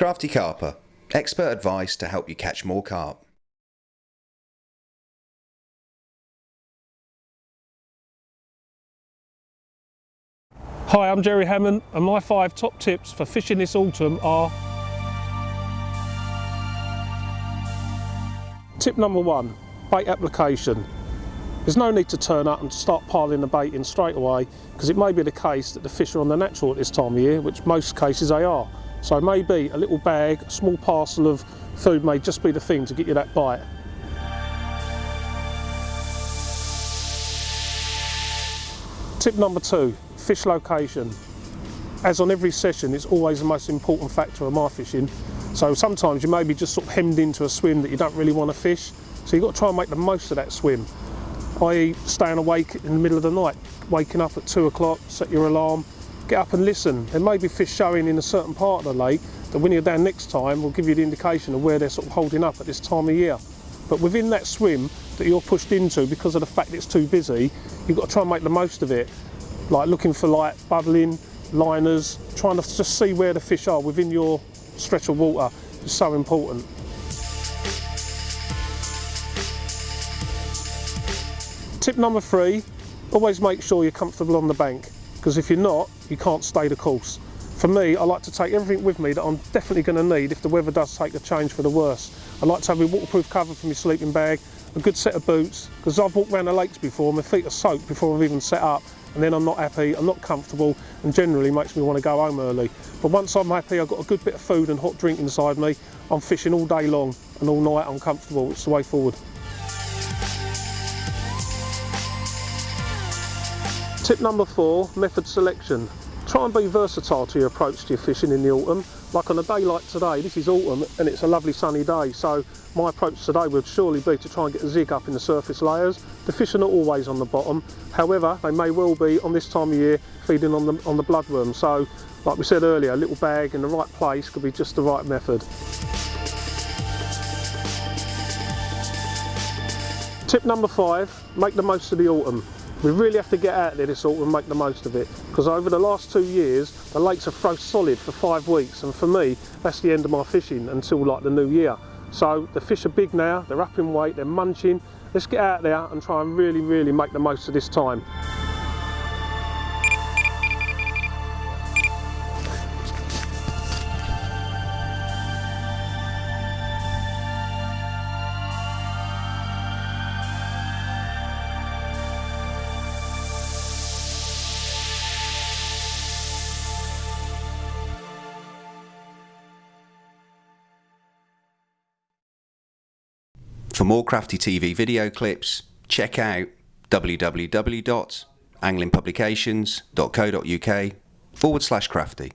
Crafty Carper, expert advice to help you catch more carp. Hi, I'm Jerry Hammond, and my 5 top tips for fishing this autumn are: tip number 1, bait application. There's no need to turn up and start piling the bait in straight away, because it may be the case that the fish are on the natural at this time of year, which most cases they are. So maybe a little bag, a small parcel of food may just be the thing to get you that bite. Tip number 2, fish location. As on every session, it's always the most important factor of my fishing. So sometimes you may be just sort of hemmed into a swim that you don't really want to fish. So you've got to try and make the most of that swim. I.e. staying awake in the middle of the night, waking up at 2 o'clock, set your alarm, get up and listen. There may be fish showing in a certain part of the lake that when you're down next time will give you the indication of where they're sort of holding up at this time of year. But within that swim that you're pushed into, because of the fact it's too busy, you've got to try and make the most of it. Like looking for light, bubbling, liners, trying to just see where the fish are within your stretch of water is so important. Tip number 3, always make sure you're comfortable on the bank, because if you're not, you can't stay the course. For me, I like to take everything with me that I'm definitely going to need if the weather does take a change for the worse. I like to have a waterproof cover for my sleeping bag, a good set of boots, because I've walked around the lakes before, my feet are soaked before I've even set up, and then I'm not happy, I'm not comfortable, and generally makes me want to go home early. But once I'm happy, I've got a good bit of food and hot drink inside me, I'm fishing all day long and all night I'm comfortable. It's the way forward. Tip number 4, method selection. Try and be versatile to your approach to your fishing in the autumn. Like on a day like today, this is autumn and it's a lovely sunny day, so my approach today would surely be to try and get a zig up in the surface layers. The fish are not always on the bottom, however they may well be on this time of year feeding on the bloodworm, so like we said earlier, a little bag in the right place could be just the right method. Tip number 5, make the most of the autumn. We really have to get out there this autumn and make the most of it, because over the last 2 years the lakes have froze solid for 5 weeks, and for me that's the end of my fishing until like the new year. So the fish are big now, they're up in weight, they're munching. Let's get out there and try and really make the most of this time. For more Crafty TV video clips, check out www.anglingpublications.co.uk/crafty.